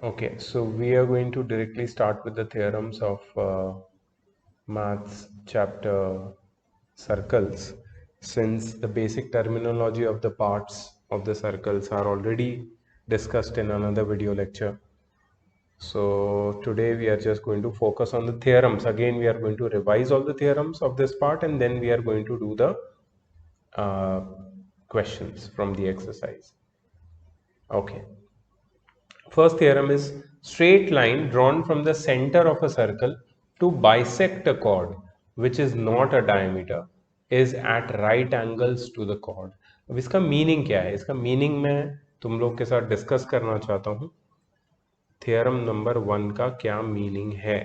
Okay, so we are going to directly start with the theorems of maths chapter circles, since the basic terminology of the parts of the circles are already discussed in another video lecture. So today we are just going to focus on the theorems. Again, we are going to revise all the theorems of this part, and then we are going to do the uh, questions from the exercise. Okay. First theorem is straight line drawn from the center of a circle to bisect a chord which is not a diameter is at right angles to the chord. अब इसका meaning क्या है? इसका meaning मैं तुम लोग के साथ डिस्कस करना चाहता हूँ. थियरम नंबर 1 का क्या मीनिंग है?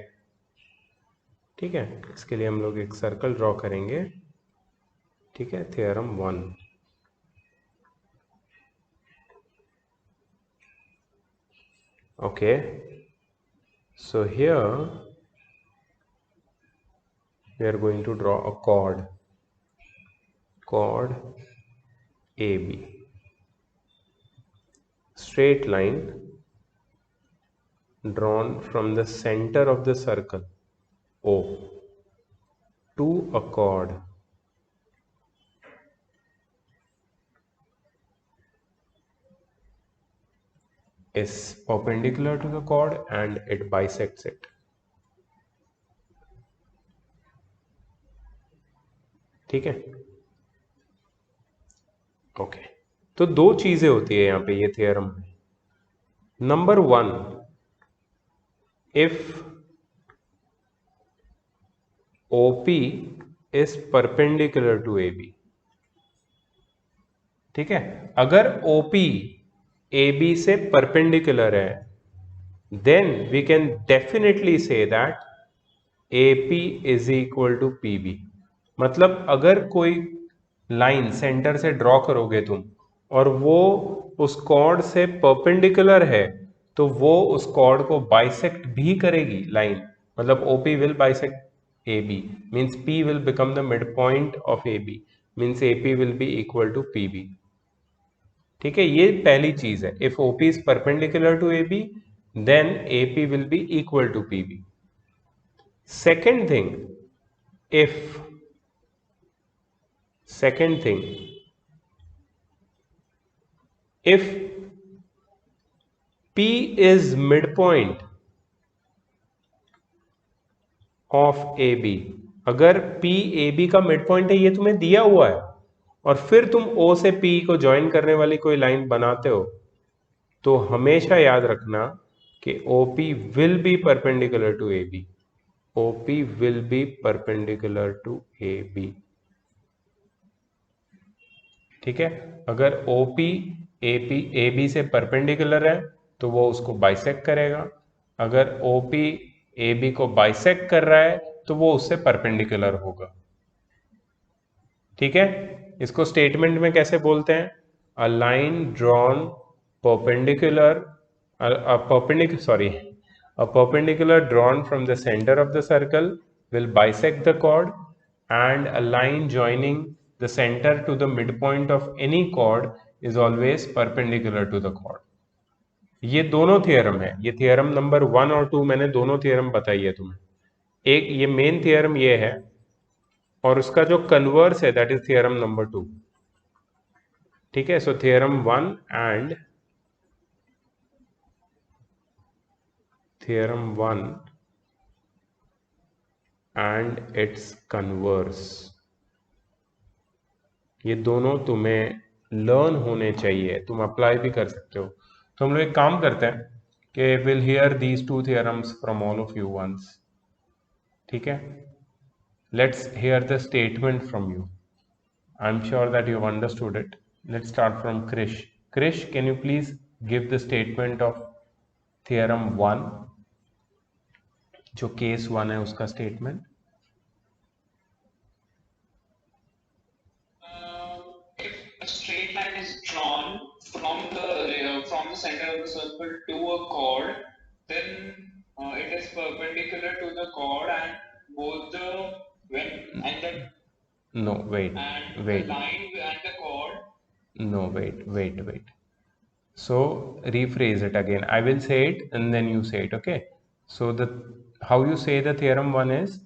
ठीक है, इसके लिए हम लोग एक सर्कल ड्रॉ करेंगे. ठीक है, theorem 1. Okay, so here we are going to draw a chord AB. Straight line drawn from the center of the circle O to a chord is perpendicular to the chord and it bisects it. ठीक है, okay. तो दो चीजें होती है यहाँ पे ये थियरम में. Number 1, if OP is perpendicular to AB. ठीक है, अगर OP AB से परपेंडिकुलर है, then we can definitely say that AP is equal to PB. मतलब अगर कोई लाइन सेंटर से ड्रॉ करोगे तुम और वो उस कॉर्ड से परपेंडिकुलर है, तो वो उस कॉर्ड को बाइसेक्ट भी करेगी लाइन. मतलब OP will bisect AB means P will become the midpoint of AB means AP will be equal to PB. ठीक है, ये पहली चीज है. If OP is perpendicular to AB then AP will be equal to PB. Second thing, if P is midpoint of AB, अगर P AB का midpoint है, ये तुम्हें दिया हुआ है, और फिर तुम O से P को ज्वाइन करने वाली कोई लाइन बनाते हो, तो हमेशा याद रखना कि OP will be perpendicular to AB. OP will be perpendicular to AB. ठीक है, अगर OP AB से परपेंडिकुलर है तो वो उसको बाइसेक्ट करेगा. अगर OP AB को बाइसेक्ट कर रहा है तो वो उससे परपेंडिकुलर होगा. ठीक है, इसको स्टेटमेंट में कैसे बोलते हैं? A line drawn perpendicular a perpendicular drawn from the center of the circle will bisect the chord, and a line joining the center to the midpoint of any chord is always perpendicular to the chord. ये दोनों theorem है. ये theorem number 1 और 2 मैंने दोनों theorem बताई है तुम्हें. एक ये मेन थियरम ये है, और उसका जो कन्वर्स है दैट इज थियरम नंबर 2. ठीक है, so theorem 1 and theorem 1 and its converse, ये दोनों तुम्हें लर्न होने चाहिए. तुम अप्लाई भी कर सकते हो. तो हम लोग एक काम करते हैं कि will hear these two theorems from all of you once. ठीक है, let's hear the statement from you. I am sure that you have understood it. Let's start from Krish. Krish, can you please give the statement of theorem 1, जो case 1 है उसका स्टेटमेंट. A straight line is drawn from the center of the circle to a chord, then it is perpendicular to the chord, and both the when and the No, wait, and the wait. line and the chord. No, wait. So rephrase it again. I will say it and then you say it, okay? So how you say the theorem one is,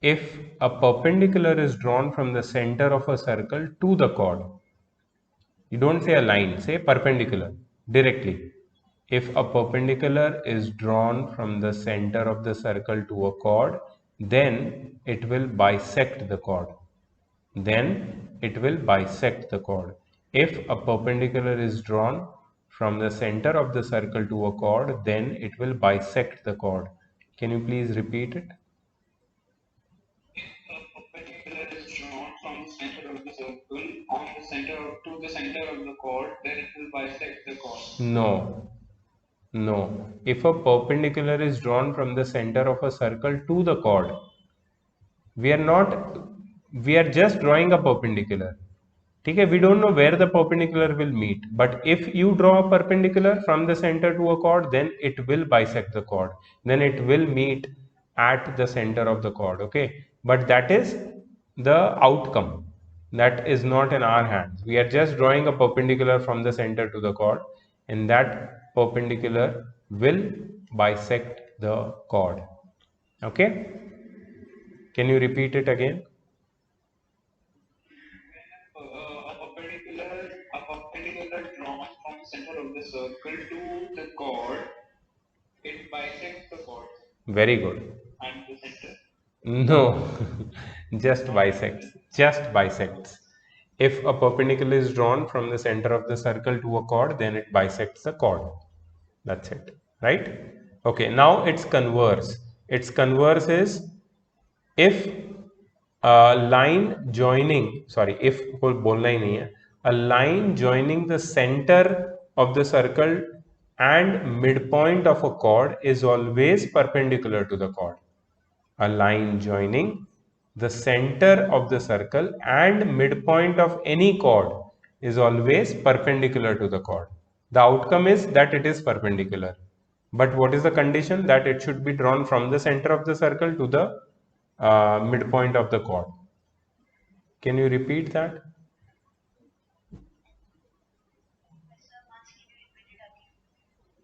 if a perpendicular is drawn from the center of a circle to the chord, you don't say a line, say perpendicular directly. If a perpendicular is drawn from the center of the circle to a chord, then it will bisect the chord. Then it will bisect the chord. If a perpendicular is drawn from the center of the circle to a chord, then it will bisect the chord. Can you please repeat it? A perpendicular is drawn from the center of the circle on the center to the center of the chord, then it will bisect the chord. No. No. If a perpendicular is drawn from the center of a circle to the chord, we are not, we are just drawing a perpendicular. ठीक है, we don't know where the perpendicular will meet, but if you draw a perpendicular from the center to a chord, then it will bisect the chord, then it will meet at the center of the chord, okay? But that is the outcome, that is not in our hands. We are just drawing a perpendicular from the center to the chord, and that perpendicular will bisect the chord, okay? Can you repeat it again? A perpendicular drawn from the center of the circle to the chord, it bisects the chord. Very good. And the center? No, just bisects. Just bisects. If a perpendicular is drawn from the center of the circle to a chord, then it bisects the chord. That's it, right? Okay, now its converse. Its converse is, if a line joining, sorry, if बोलना ही नहीं है, a line joining the center of the circle and midpoint of a chord is always perpendicular to the chord. A line joining the center of the circle and midpoint of any chord is always perpendicular to the chord. The outcome is that it is perpendicular. But what is the condition? That it should be drawn from the center of the circle to the midpoint of the chord. Can you repeat that?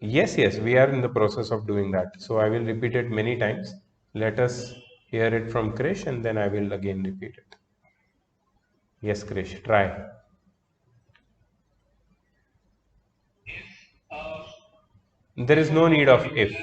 Yes, yes, we are in the process of doing that. So I will repeat it many times. Let us hear it from Krish and then I will again repeat it. Yes, Krish, try. There is no need of if.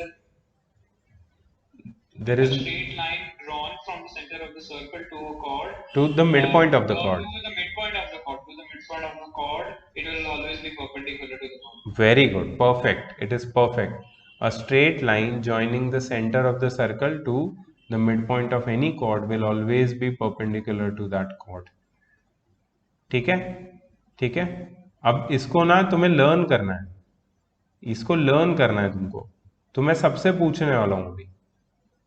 There A is straight line drawn from the center of the circle to a chord. to the midpoint of the chord. To the midpoint of the chord. To the midpoint of the chord, it will always be perpendicular to the chord. Very good. Perfect. It is perfect. A straight line joining the center of the circle to the midpoint of any chord will always be perpendicular to that chord. ठीक है? ठीक है? अब इसको ना तुम्हें learn करना है. इसको लर्न करना है तुमको. तो मैं सबसे पूछने वाला हूं अभी.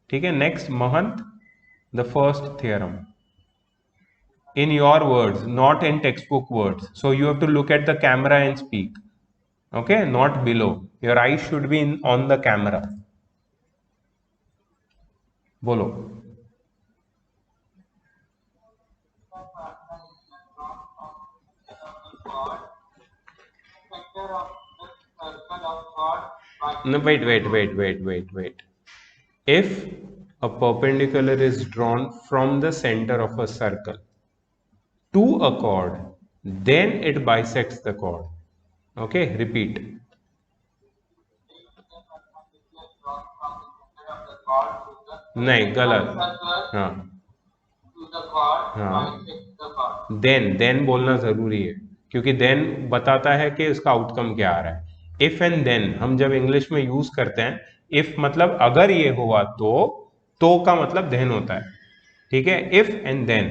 ठीक है? Next Mahant, the first theorem. In your words, not in textbook words. So you have to look at the camera and speak. Okay, not below. Your eyes should be on the camera. बोलो. No, wait. If a perpendicular is drawn from the center of a circle to a chord, then it bisects the chord. Okay, repeat. नहीं, गलत. हाँ. हाँ. then बोलना जरूरी है, क्योंकि then बताता है कि उसका आउटकम क्या आ रहा है. if and then हम जब इंग्लिश में यूज करते हैं, if मतलब अगर ये हुआ तो का मतलब then होता है. ठीक है? if and then,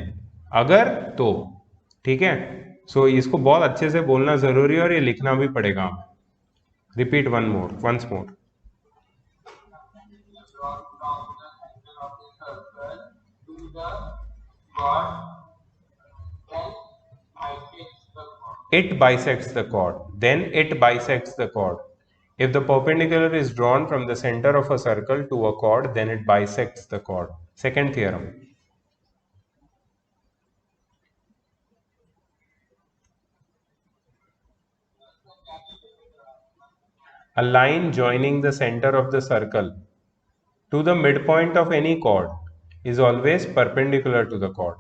अगर तो. ठीक है? सो इसको बहुत अच्छे से बोलना जरूरी है और ये लिखना भी पड़ेगा हमें. Repeat once more. It bisects the chord. Then it bisects the chord. If the perpendicular is drawn from the center of a circle to a chord, then it bisects the chord. Second theorem. A line joining the center of the circle to the midpoint of any chord is always perpendicular to the chord.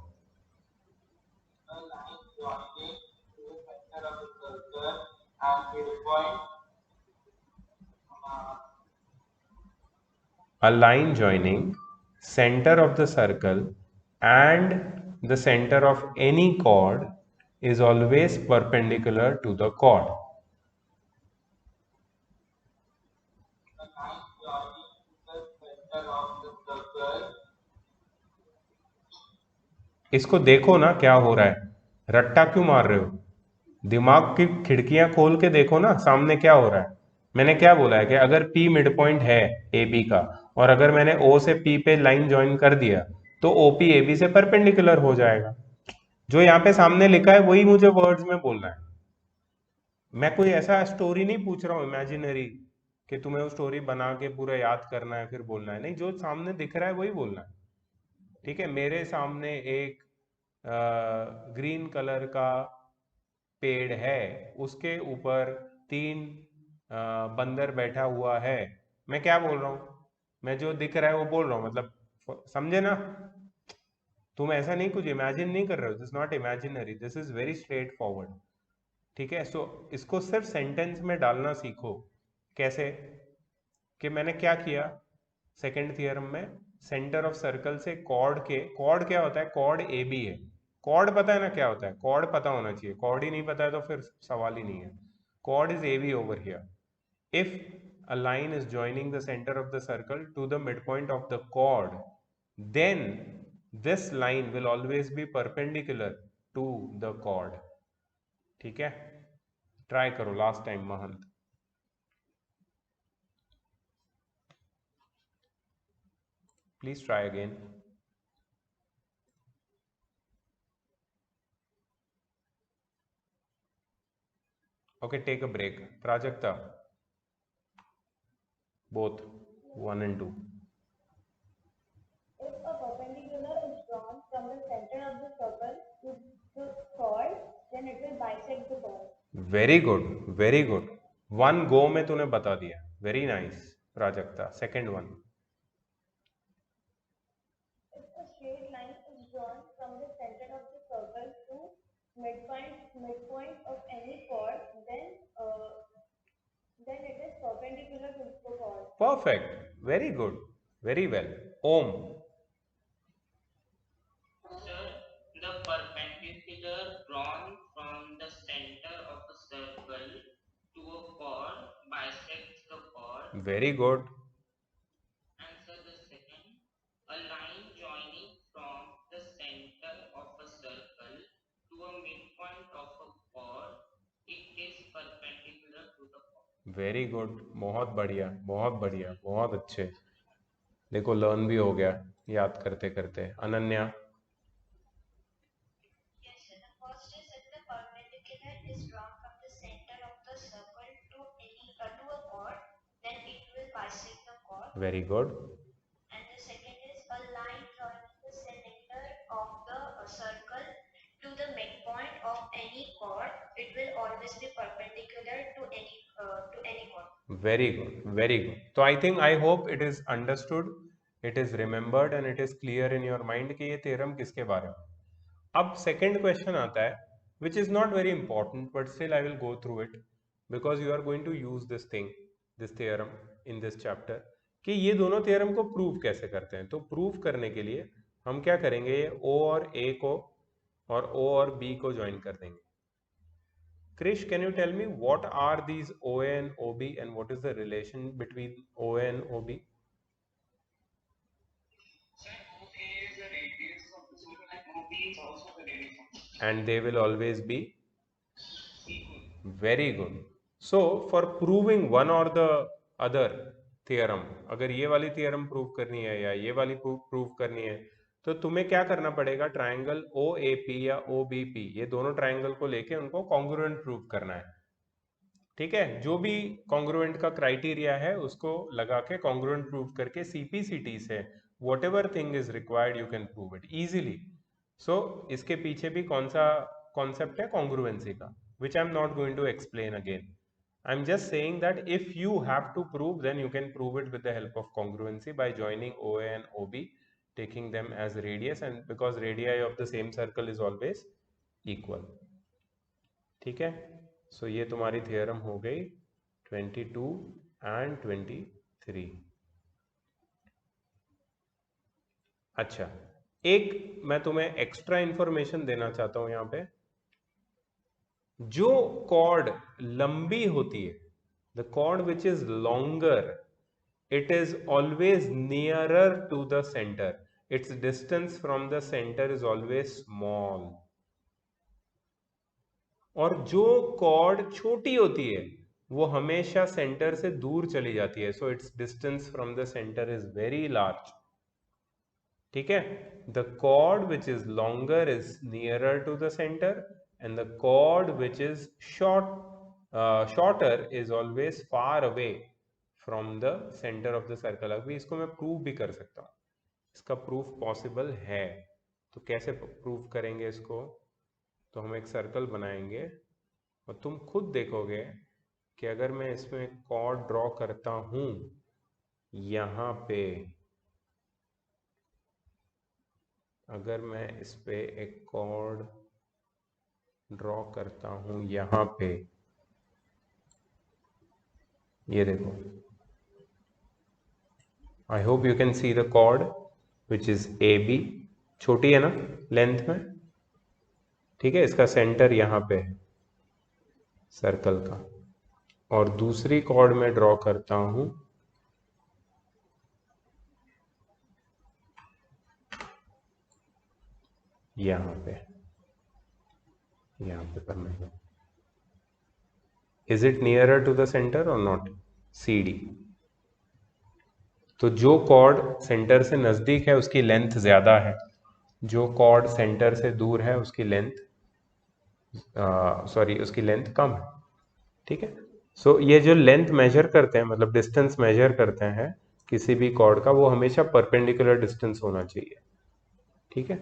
A line joining center of the circle and the center of any chord is always perpendicular to the chord. इसको देखो ना क्या हो रहा है, रट्टा क्यों मार रहे हो? दिमाग की खिड़कियां खोल के देखो ना सामने क्या हो रहा है। मैंने क्या बोला है कि अगर P मिड पॉइंट है ए बी का और अगर मैंने O से P पे लाइन ज्वाइन कर दिया तो OP AB से परपेंडिकुलर हो जाएगा। जो यहाँ पे सामने लिखा है वही मुझे वर्ड्स में बोलना है। मैं कोई ऐसा स्टोरी नहीं पूछ रहा हूँ इमेजिनरी कि तुम्हें वो स्टोरी बना के पूरा याद करना है फिर बोलना है, नहीं, जो सामने दिख रहा है वही बोलना है। ठीक है, मेरे सामने एक ग्रीन कलर का पेड़ है, उसके ऊपर 3 बंदर बैठा हुआ है। मैं क्या बोल रहा हूँ? मैं जो दिख रहा है वो बोल रहा हूँ, मतलब समझे ना? तुम ऐसा नहीं कुछ इमेजिन नहीं कर रहे हो, this not imaginary, this is very straight forward. ठीक है, सो इसको सिर्फ सेंटेंस में डालना सीखो। कैसे? कि मैंने क्या किया सेकंड थियरम में, सेंटर ऑफ सर्कल से कॉर्ड के, कॉर्ड क्या होता है? कॉर्ड ए बी है। कॉर्ड पता है ना क्या होता है? कॉर्ड पता होना चाहिए, कॉर्ड ही नहीं पता है तो फिर सवाल ही नहीं है। Chord is A B over here. If a line is joining the center of the circle to the midpoint of the chord, then this line will always be perpendicular to the chord. ठीक है, try करो last time Mahant. Please try again. Okay, take a break. Prajakta, both 1 and 2. If a perpendicular is drawn from the center of the circle to the chord, then it will bisect the chord. Very good, very good. One go में तूने बता दिया. Very nice, Prajakta. Second one. If a straight line is drawn from the center of the circle to midpoint of any chord, then it is perpendicular to the chord. Perfect. Very good. Very well. Om. Sir, the perpendicular drawn from the center of a circle to a chord bisects the chord. Very good. And sir, the second, a line joining from the center of a circle to a midpoint of a chord, it is perpendicular to the chord. Very good. बहुत बढ़िया, बहुत बढ़िया, बहुत अच्छे। देखो learn भी हो गया याद करते करते। Ananya. Yes, sir. The first is if the perpendicular is drawn from the center of the circle to a chord, then it will bisect the chord. Very good. And the second is a line joining the center of the circle to the midpoint of any chord. It will always be perpendicular to any chord. Very good, very good. So I think, I hope it is understood, it is remembered and it is clear in your mind कि ये theorem किसके बारे में। अब second question आता है, which is not very important, but still I will go through it because you are going to use this thing, this theorem in this chapter, कि ये दोनों theorem को prove कैसे करते हैं। तो prove करने के लिए हम क्या करेंगे, ये O और A को और O और B को join कर देंगे। Krish, can you tell me what are these OA and OB and what is the relation between OA and OB? Sir, OA is the radius of the circle and OB is also the radius of the circle. And they will always be Equal. very good. So for proving one or the other theorem, अगर ये वाली theorem prove करनी है या ये वाली prove करनी है, तो तुम्हें क्या करना पड़ेगा, ट्राइंगल OAP या OBP, ये दोनों ट्राइंगल को लेके उनको कॉन्ग्रुएंट प्रूव करना है। ठीक है, जो भी कॉन्ग्रुएंट का क्राइटेरिया है उसको लगा के कॉन्ग्रुएंट प्रूव करके CPCT से whatever thing is required you can prove it easily. So इसके पीछे भी कौन सा कॉन्सेप्ट है कॉन्ग्रुएंसी का, which I am not going to explain again. I'm just saying that if you have to prove, then you can prove it with the help of congruency by joining OA and OB, taking them as radius, and because radii of the same circle is always equal. ठीक है, सो ये तुम्हारी theorem हो गई 22 and 23. अच्छा, एक मैं तुम्हें एक्स्ट्रा इंफॉर्मेशन देना चाहता हूं यहां पे. जो कॉर्ड लंबी होती है, the chord which is longer, it is always nearer to the center. Its distance from the center is always small. और जो कॉर्ड छोटी होती है वो हमेशा सेंटर से दूर चली जाती है. So it's distance from the centre is very large. ठीक है, the chord which is longer is nearer to the centre and the chord which is shorter is always far away from the centre of the circle. अभी इसको मैं prove भी कर सकता हूँ, इसका प्रूफ पॉसिबल है. तो कैसे प्रूव करेंगे इसको? तो हम एक सर्कल बनाएंगे और तुम खुद देखोगे कि अगर मैं इसमें कॉर्ड ड्रॉ करता हूं यहाँ पे, अगर मैं इस पे एक कॉर्ड ड्रॉ करता हूं यहाँ पे, ये देखो, I hope you can see the chord which is AB. छोटी है ना लेंथ में, ठीक है. इसका सेंटर यहाँ पे है सर्कल का. और दूसरी कॉर्ड में ड्रॉ करता हूं यहाँ पे करना है. Is it nearer to the centre or not? CD. तो जो कॉर्ड सेंटर से नजदीक है उसकी लेंथ ज्यादा है, जो कॉर्ड सेंटर से दूर है उसकी लेंथ उसकी लेंथ कम है. ठीक है. सो ये जो लेंथ मेजर करते हैं, मतलब डिस्टेंस मेजर करते हैं किसी भी कॉर्ड का, वो हमेशा परपेंडिकुलर डिस्टेंस होना चाहिए. ठीक है,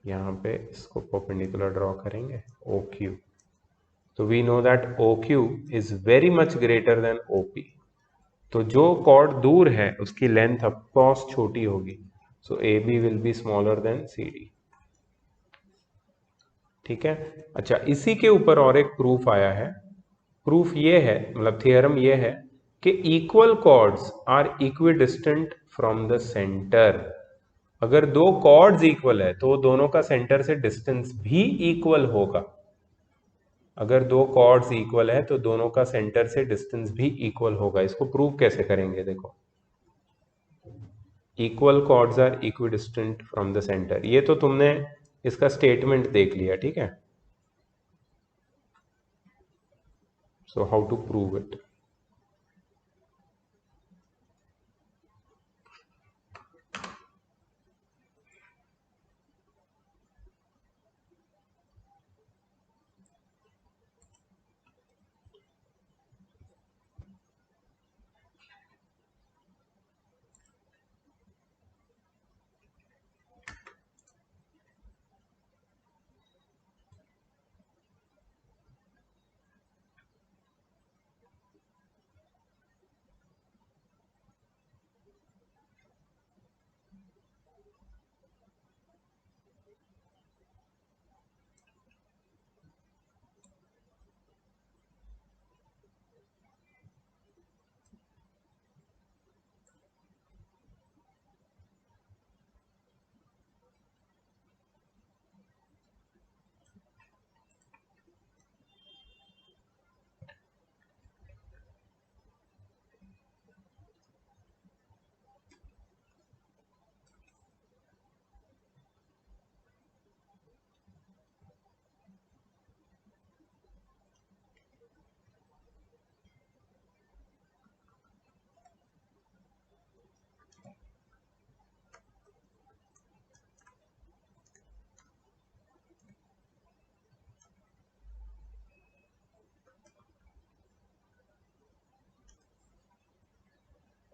यहाँ पे इसको परपेंडिकुलर ड्रॉ करेंगे OQ. तो we know that OQ is very much greater than OP. तो जो कॉर्ड दूर है उसकी लेंथ ऑफकोर्स छोटी होगी. सो AB will be smaller than CD. ठीक है. अच्छा, इसी के ऊपर और एक प्रूफ आया है. प्रूफ ये है, मतलब थियरम ये है कि equal chords are equidistant from the centre. अगर दो कॉर्ड्स इक्वल है तो दोनों का सेंटर से डिस्टेंस भी इक्वल होगा. अगर दो कॉर्ड्स इक्वल है तो दोनों का सेंटर से डिस्टेंस भी इक्वल होगा. इसको प्रूव कैसे करेंगे? देखो, equal chords are equidistant from the centre. ये तो तुमने इसका स्टेटमेंट देख लिया. ठीक है, so how to prove it?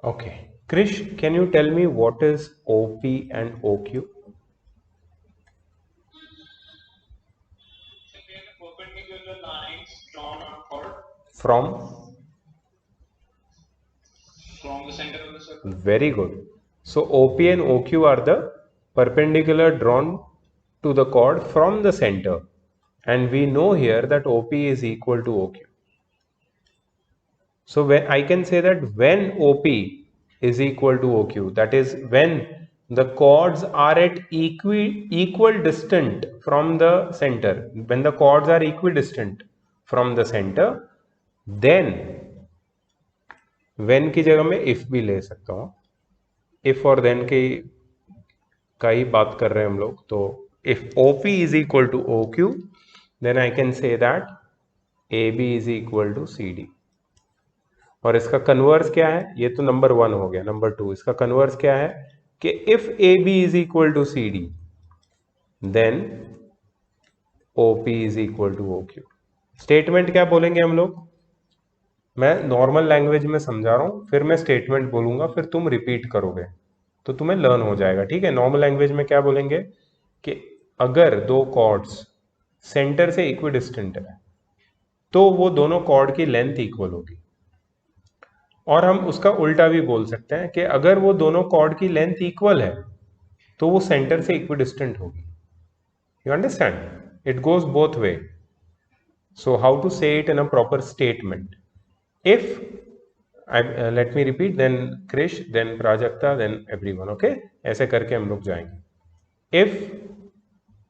Okay, Krish, can you tell me what is OP and OQ? So we have perpendicular lines drawn on chord From? from the center of the circle. Very good. So OP and OQ are the perpendicular drawn to the chord from the center, and we know here that OP is equal to OQ. So when I can say that when OP is equal to OQ, that is when the chords are at equal distant from the center, when the chords are equidistant from the center, then when की जगह में if भी ले सकता हूँ, if और then की का ही बात कर रहे हैं हम लोग, तो if OP is equal to OQ, then I can say that AB is equal to CD. और इसका कन्वर्स क्या है, ये तो नंबर 1 हो गया. नंबर 2, इसका कन्वर्स क्या है कि if AB is equal to CD, then OP is equal to OQ. Statement क्या बोलेंगे हम लोग, मैं नॉर्मल लैंग्वेज में समझा रहा हूं, फिर मैं स्टेटमेंट बोलूंगा, फिर तुम रिपीट करोगे तो तुम्हें लर्न हो जाएगा. ठीक है, नॉर्मल लैंग्वेज में क्या बोलेंगे कि अगर दो कॉर्ड्स सेंटर से इक्विडिस्टेंट है तो वो दोनों कॉर्ड की लेंथ इक्वल होगी. और हम उसका उल्टा भी बोल सकते हैं कि अगर वो दोनों कॉर्ड की लेंथ इक्वल है तो वो सेंटर से इक्विडिस्टेंट होगी. You understand, it goes both way. So how to say it in a proper statement. If let me repeat, then Krish, then Prajakta, then everyone. Okay, ऐसे करके हम लोग जाएंगे. If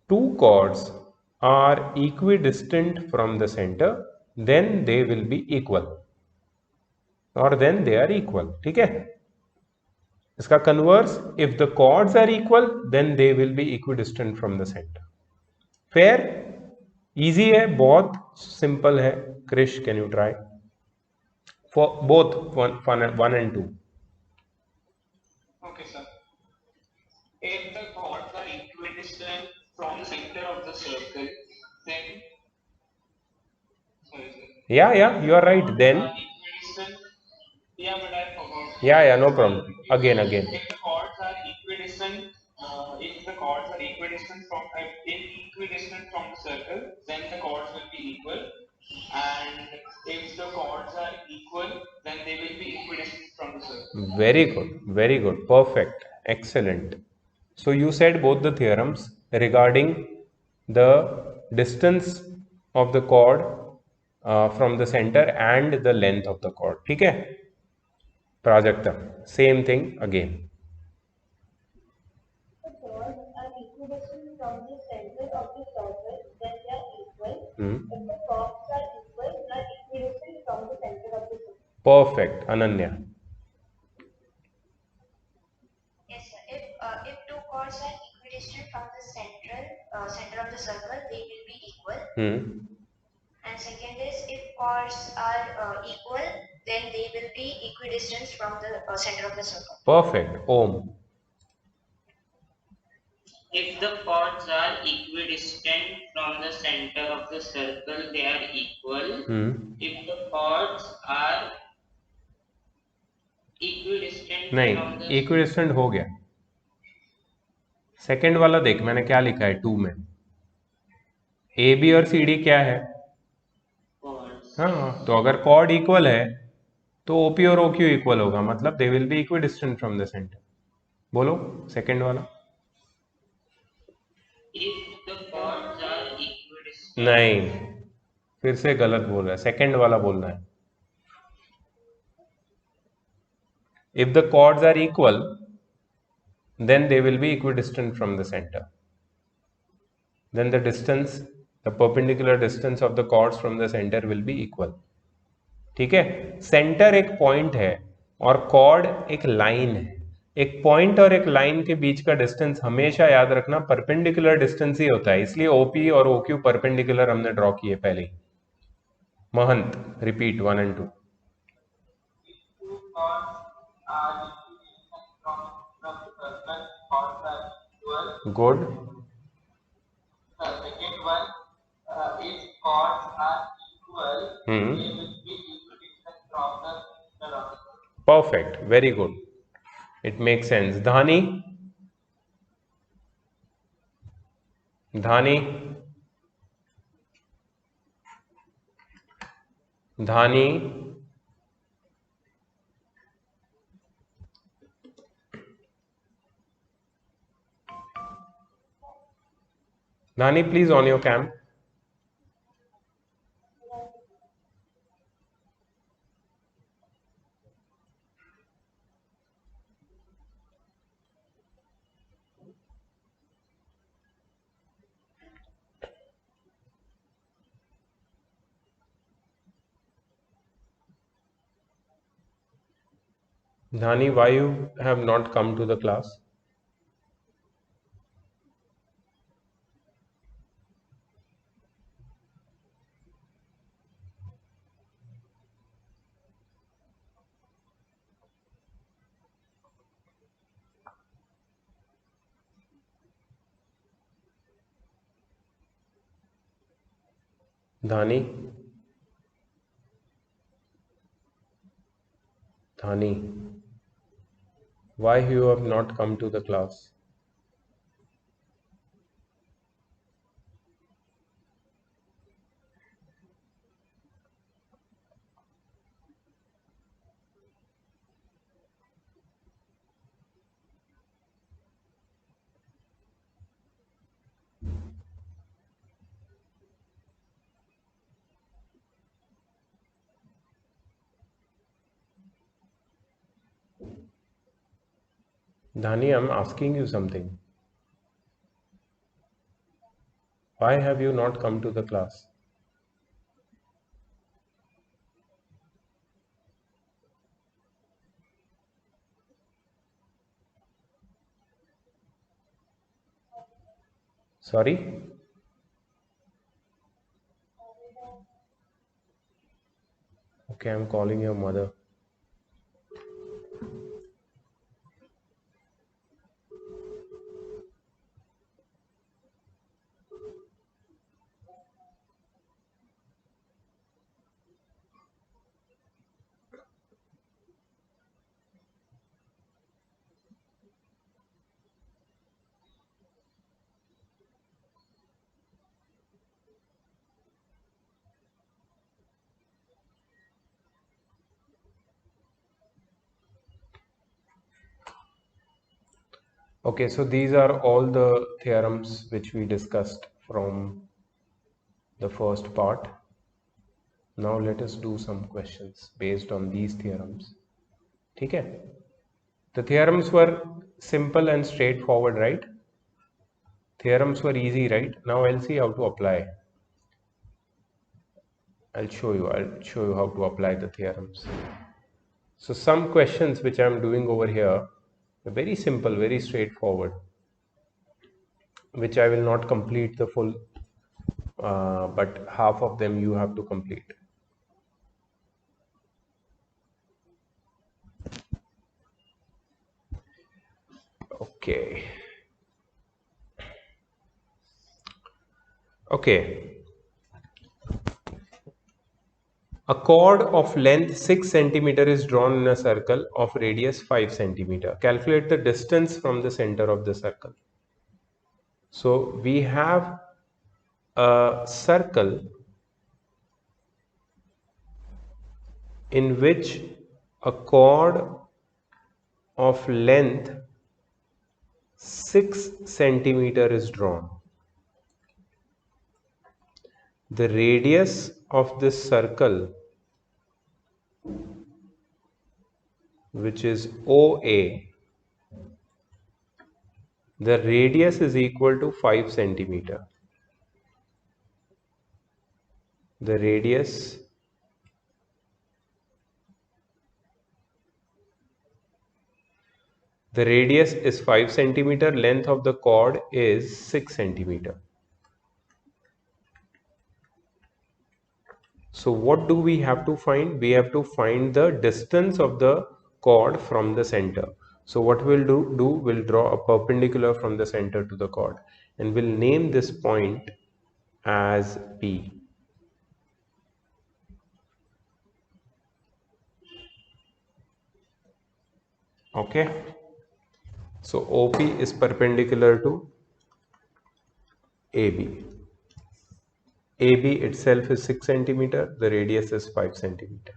two chords are equidistant from the centre, then they will be equal, और then they are equal. ठीक है, इसका converse, if the chords are equal then they will be equidistant from the centre. Fair, easy है, बहुत simple है. Krish, can you try for both 1 and 2? Okay, sir. If the chords are equidistant from the center of the circle, then sorry, sir. Yeah, you are right. Then Equidistant. Yeah, but I forgot. yeah, no problem. Again. If the chords are equidistant, from the circle, then the chords will be equal. And if the chords are equal, then they will be equidistant from the circle. Very good, perfect, excellent. So you said both the theorems regarding the distance of the chord from the center and the length of the chord. ठीक है, Prajakta, same thing again. The chords are equidistant from the center of the circle, then they are equal. If the chords are equal, they are equidistant from the center of the circle. Perfect, Ananya. Yes, sir. If two chords are equidistant from the center of the circle, they will be equal. And second is, if chords are equal, then they will be equidistant from the center of the circle. Perfect. Om. If the chords are equidistant from the center of the circle, they are equal. If the chords are equidistant नहीं, from the equidistant हो गया. Second वाला देख, मैंने क्या लिखा है 2 में. ए बी और सी डी क्या है? chords. हाँ, तो अगर कॉर्ड इक्वल है तो ओपी और ओक्यू इक्वल होगा, मतलब दे will be equidistant from the centre. बोलो सेकेंड वाला. If the chords are equidistant. नहीं, फिर से गलत बोल रहा है, सेकेंड वाला बोलना है. If the chords are equal, then they will be equidistant from the center. Then the distance, the perpendicular distance of the chords from the center will be equal. ठीक है, सेंटर एक पॉइंट है और cord एक line है. एक point और एक लाइन के बीच का डिस्टेंस हमेशा याद रखना परपेंडिकुलर डिस्टेंस ही होता है, इसलिए ओपी और ओक्यू परपेंडिकुलर हमने ड्रॉ किए पहले ही. महंत, repeat 1 and 2. Two chords are equidistant from the circle, chords are equal. Good. The second one, if chords are equal, they will be equidistant from the center of the circle. Perfect, very good. It makes sense. Dhani. Dhani. Dhani. Dhani, please on your cam. Dhani, why you have not come to the class? Dhani, Dhani, why you have not come to the class? Dhani, I'm asking you something. Why have you not come to the class? Sorry? Okay, I'm calling your mother. Okay, so these are all the theorems which we discussed from the first part. Now let us do some questions based on these theorems. Okay? The theorems were simple and straightforward, right? Theorems were easy, right? Now I'll see how to apply. I'll show you how to apply the theorems. So some questions which I'm doing over here are very simple, very straightforward, which I will not complete the full, but half of them you have to complete. Okay. Okay. A chord of length 6 centimeter is drawn in a circle of radius 5 centimeter. Calculate the distance from the center of the circle. So we have a circle in which a chord of length 6 centimeter is drawn. The radius of this circle, which is OA, the radius is equal to 5 centimeter. The radius is 5 centimeter, length of the chord is 6 centimeter. So what do we have to find? We have to find the distance of the chord from the center. So what we'll do, we'll draw a perpendicular from the center to the chord and we'll name this point as P. Okay. So OP is perpendicular to AB. AB itself is 6 centimeter, the radius is 5 centimeter.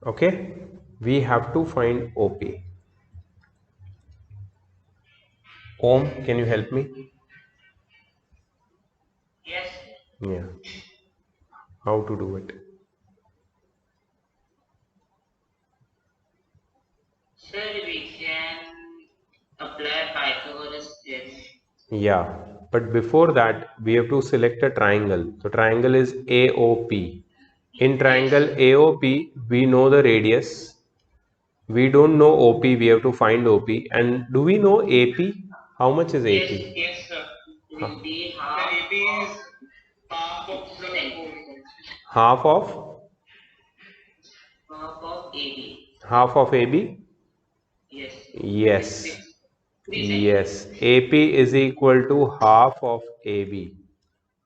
Okay. we have to find OP. Om, can you help me? Yes. Yeah. How to do it? Sir, we can apply Pythagoras theorem. Yeah, but before that, we have to select a triangle. So triangle is AOP. In triangle AOP, we know the radius. We don't know OP, we have to find OP. And do we know AP? How much is Yes, AP? Yes, sir. it will be half The AP is of half of the center. whole. Half of Half of AB. half of AB? Yes. Yes. 3 Yes. centimeters. AP is equal to half of AB,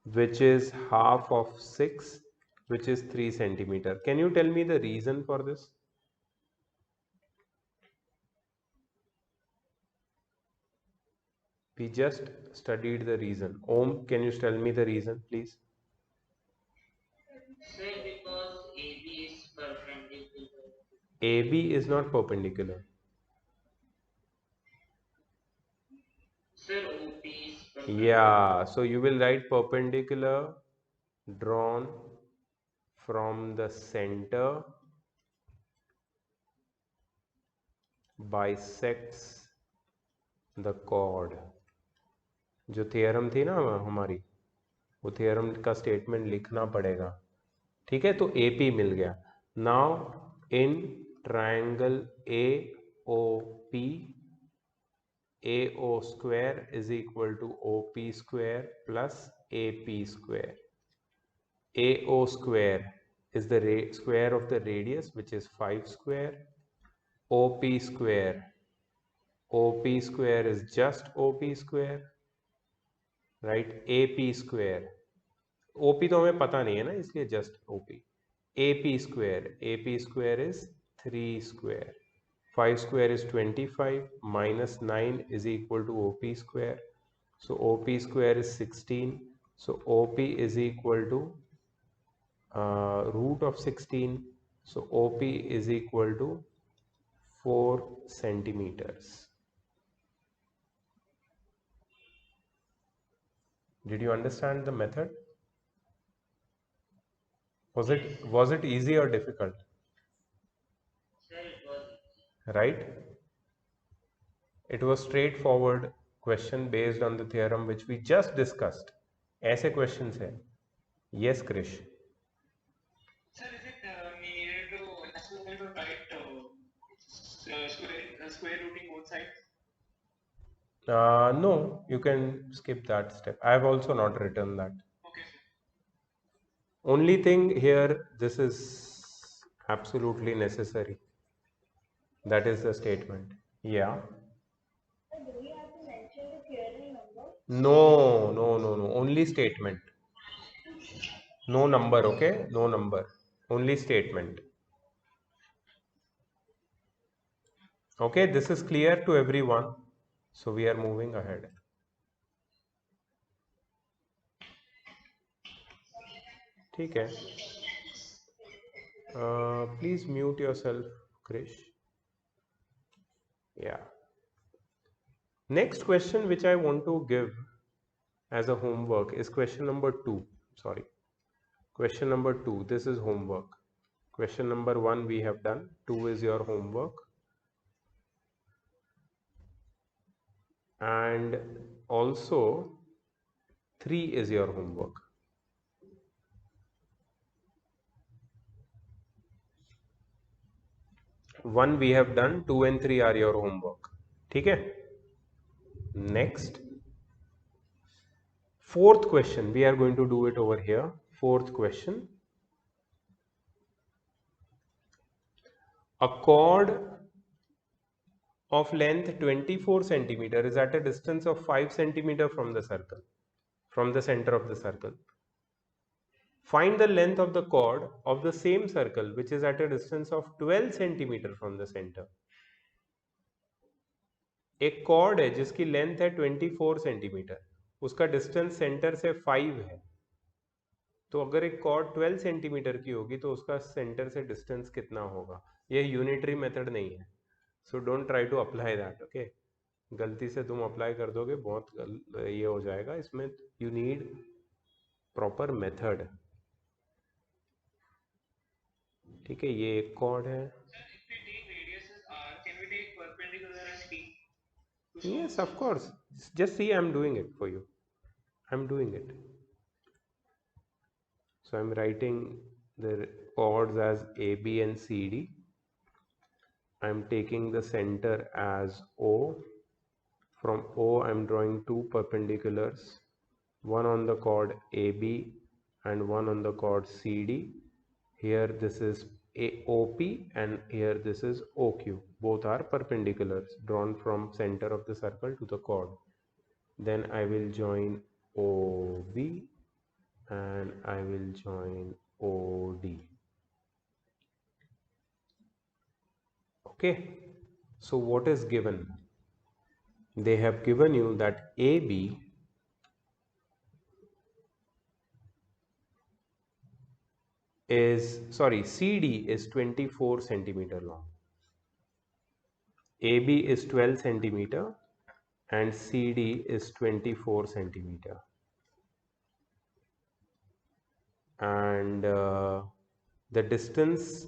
which is half of 6, which is 3 centimeter. Can you tell me the reason for this? We just studied the reason. Om, can you tell me the reason, please? Sir, because AB is perpendicular. AB is not perpendicular. Sir, OP is perpendicular. Yeah, so you will write perpendicular drawn from the center bisects the chord. जो theorem थी ना हमारी, वो theorem का statement लिखना पड़ेगा. ठीक है, तो AP मिल गया. Now in triangle AOP, AO square is equal to OP square plus AP square. AO square is the square of the radius, which is 5 square. OP square is just OP square, right? AP square, OP तो हमें पता नहीं है ना, इसलिए just OP. AP square is 3 square. 5 square is 25, minus 9 is equal to OP square. So OP square is 16. So OP is equal to root of 16. So OP is equal to 4 centimeters. Did you understand the method? Was it easy or difficult? Sir, it was Right? It was straightforward question based on the theorem which we just discussed. ऐसे questions है. Yes, Krish. Sir, is it needed to necessary to write square rooting both sides? No, you can skip that step. I have also not written that. Okay, sir. Only thing here, this is absolutely necessary. That is the statement. Yeah. Do we have to mention the theorem number? No. Only statement. No number, okay? No number. Only statement. Okay, this is clear to everyone. So we are moving ahead. ठीक है. Please mute yourself, Krish. Yeah. Next question which I want to give as a homework is question number 2. Sorry. Question number 2. This is homework. Question number 1 we have done. 2 is your homework. And also 3 is your homework. 1 we have done, 2 and 3 are your homework. ठीक है? Next, fourth question, we are going to do it over here. Fourth question. A chord of length 24 centimeter is at a distance of 5 centimeter from the circle, from the center of the circle. Find the length of the chord of the same circle which is at a distance of 12 centimeter from the center. एक cord है जिसकी length है 24 centimetre, उसका distance centre से 5 है. तो अगर एक कॉर्ड 12 सेंटीमीटर की होगी तो उसका सेंटर से डिस्टेंस कितना होगा? ये यूनिटरी मेथड नहीं है, so don't try to apply that, okay. गलती से तुम अप्लाई कर दोगे बहुत ये हो जाएगा, इसमें यू नीड प्रॉपर मेथड, ठीक है। ये एक कॉर्ड है। Sir, if we take radius as r, can we take perpendicular as t? Yes, of course. Just see, I'm doing it for you. I'm doing it. So I'm writing the chords as A, B and C, D. I'm taking the center as O. From O, I'm drawing two perpendiculars, one on the chord AB and one on the chord CD. Here this is OP and here this is OQ. Both are perpendiculars drawn from center of the circle to the chord. Then I will join OB and I will join OD. Okay, so what is given? They have given you that AB is, sorry, CD is 24 centimeter long, AB is 12 centimeter and CD is 24 centimeter, and the distance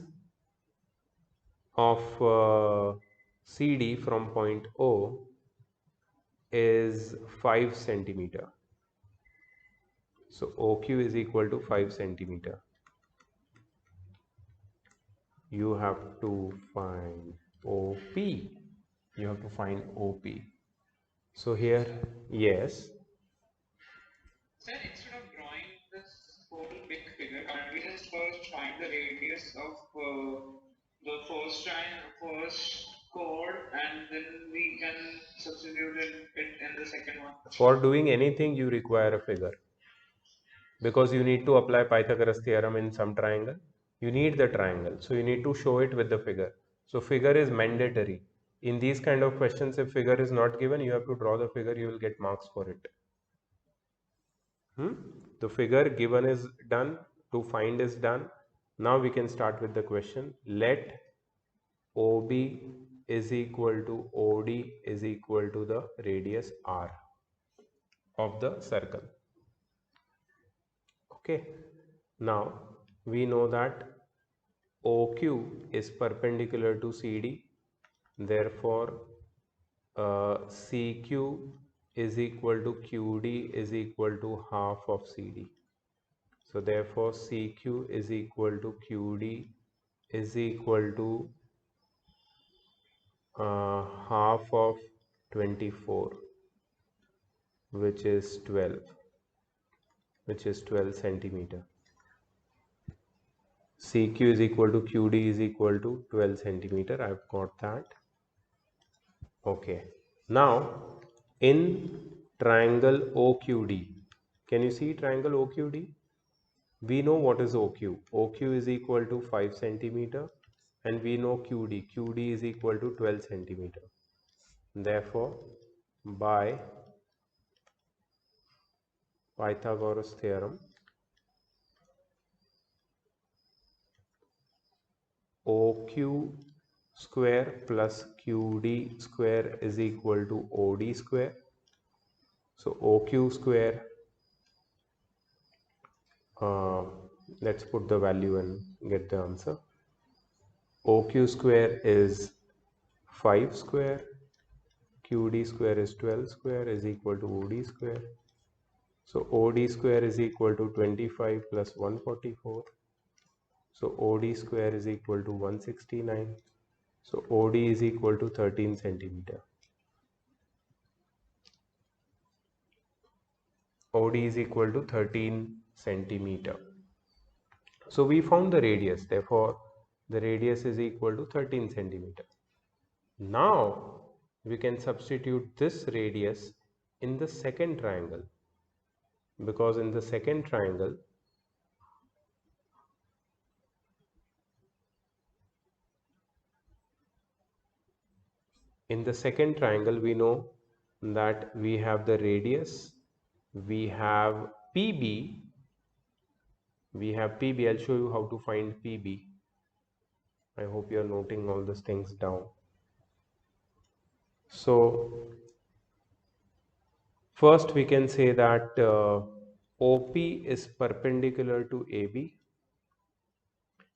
of CD from point O is 5 centimeter. So OQ is equal to 5 centimeter. You have to find OP. You have to find OP. So here, yes. Sir, instead of drawing this whole big figure, can't we just first find the radius of the first chord, and then we can substitute it in the second one? For doing anything, you require a figure, because you need to apply Pythagoras theorem in some triangle. You need the triangle, so you need to show it with the figure. So figure is mandatory. In these kind of questions, if figure is not given, you have to draw the figure, you will get marks for it. The figure given is done, to find is done. Now we can start with the question. Let OB is equal to OD is equal to the radius R of the circle. Okay, now we know that OQ is perpendicular to CD, therefore CQ is equal to QD is equal to half of CD. So therefore CQ is equal to QD is equal to half of 24, which is 12 centimeter. CQ is equal to QD is equal to 12 centimeter. I've got that. Okay. Now in triangle OQD, can you see triangle OQD? We know what is OQ. OQ is equal to 5 centimeter and we know QD. QD is equal to 12 centimeter. Therefore, by Pythagoras theorem, OQ square plus QD square is equal to OD square. So OQ square, let's put the value and get the answer. OQ square is 5 square, QD square is 12 square is equal to OD square. So OD square is equal to 25 plus 144. So OD square is equal to 169. So OD is equal to 13 centimeter. OD is equal to 13 centimeter. So we found the radius, therefore the radius is equal to 13 centimeter. Now we can substitute this radius in the second triangle, because in the second triangle we know that we have the radius, we have PB, I'll show you how to find PB. I hope you're noting all these things down. So first we can say that OP is perpendicular to AB.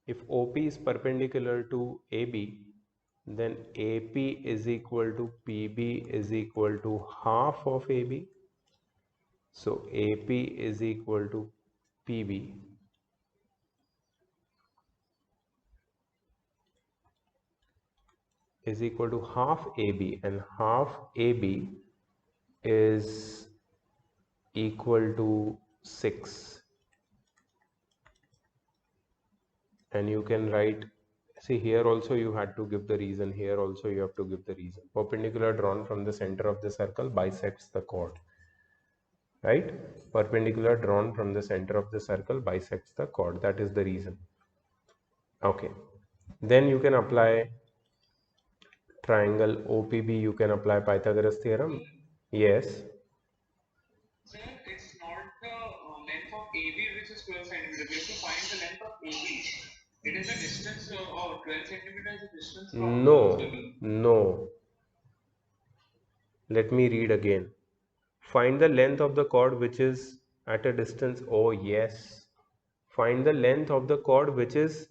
If OP is perpendicular to AB, then AP is equal to PB is equal to half of AB. So AP is equal to PB. Is equal to half AB, and half AB is equal to 6. And you can write, see here also you had to give the reason, here also you have to give the reason. Perpendicular drawn from the center of the circle bisects the chord, right? Perpendicular drawn from the center of the circle bisects the chord, that is the reason. Okay, then you can apply triangle OPB, you can apply Pythagoras theorem. Yes. Sir, it's not the length of AB which is 12 centimeters. We have to find the length of AB. It is the distance of 12 centimeters, the distance from No, the circle. no. Let me read again. Find the length of the chord which is at a distance. Oh, yes. Find the length of the chord which is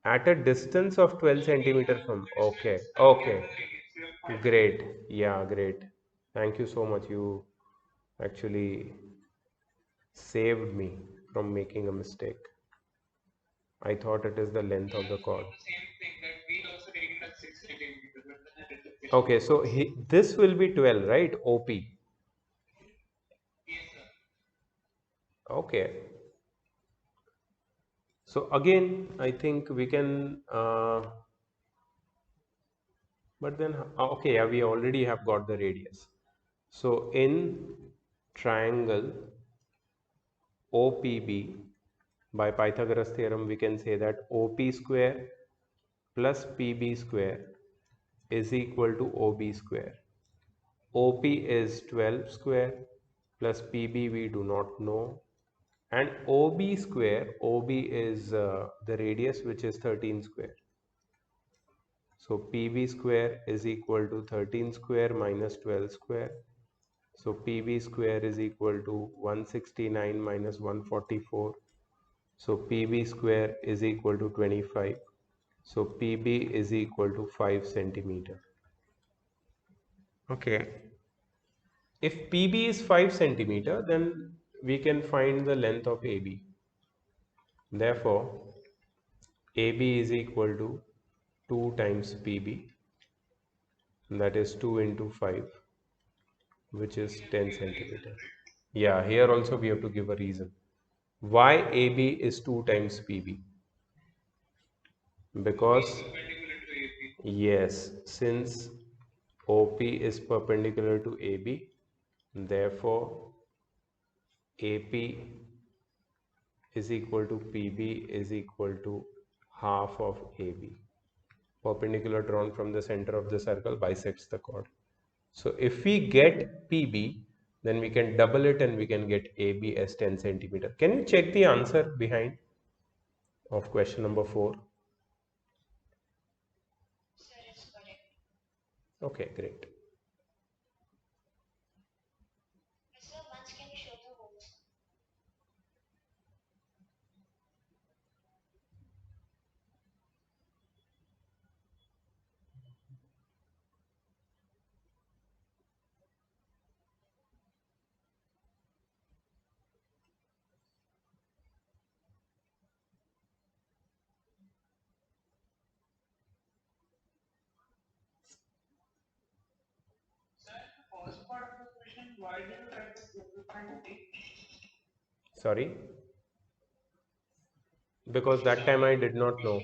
at a distance of 12 centimeter from. Okay, okay. Great. Yeah, great. Thank you so much. You actually saved me from making a mistake. I thought it is the length of the chord. The same thing that we also taken as 6 centimeters. But then it is the Okay, so this will be 12, right? OP. Yes, sir. Okay. So again, I think we can, but then, okay, yeah, we already have got the radius. So in triangle OPB, by Pythagoras theorem, we can say that OP square plus PB square is equal to OB square. OP is 12 square plus PB we do not know, and OB square, OB is the radius, which is 13 square. So PB square is equal to 13 square minus 12 square. So PB square is equal to 169 minus 144. So PB square is equal to 25. So PB is equal to 5 centimeter. Okay. If PB is 5 centimeter, then we can find the length of AB. Therefore, AB is equal to 2 times PB, that is 2 into 5, which is 10 centimeter. Yeah, here also we have to give a reason. Why AB is 2 times PB? Because, Perpendicular to AB. yes, since OP is perpendicular to AB, therefore AP is equal to PB is equal to half of AB. Perpendicular drawn from the center of the circle bisects the chord. So if we get PB, then we can double it and we can get AB as 10 centimeter. Can you check the answer behind of question number 4? Sir, it's correct. Okay, great. Sir, once can you show the holes? Sir, the first part of the question, why did you try to simplify OP? Sorry? Because that time I did not know.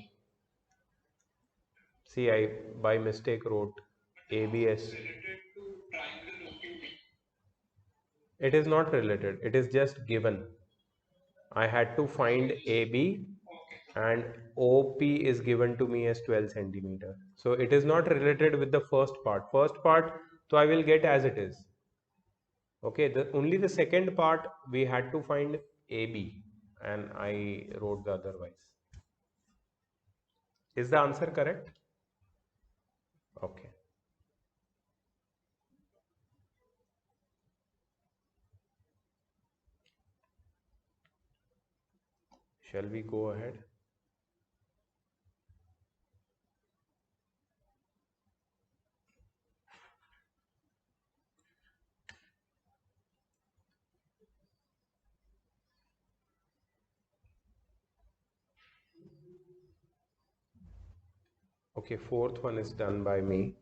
See, I by mistake wrote ABS. Related to triangle OQB. It is not related, it is just given. I had to find AB and OP is given to me as 12 centimeter. So it is not related with the first part. First part, so I will get as it is. Okay, only the second part we had to find AB and I wrote the otherwise. Is the answer correct? Okay. Shall we go ahead? Okay, fourth one is done by me.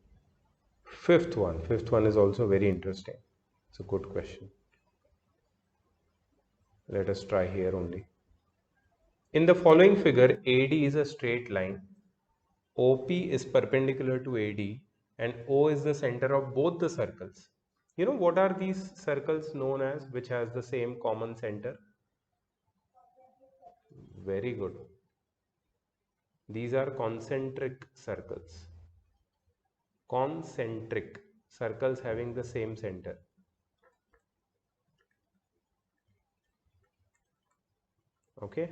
Fifth one is also very interesting. It's a good question. Let us try here only. In the following figure, AD is a straight line, OP is perpendicular to AD, and O is the center of both the circles. You know what are these circles known as, which has the same common center? Very good. These are concentric circles. Concentric circles having the same center. Okay,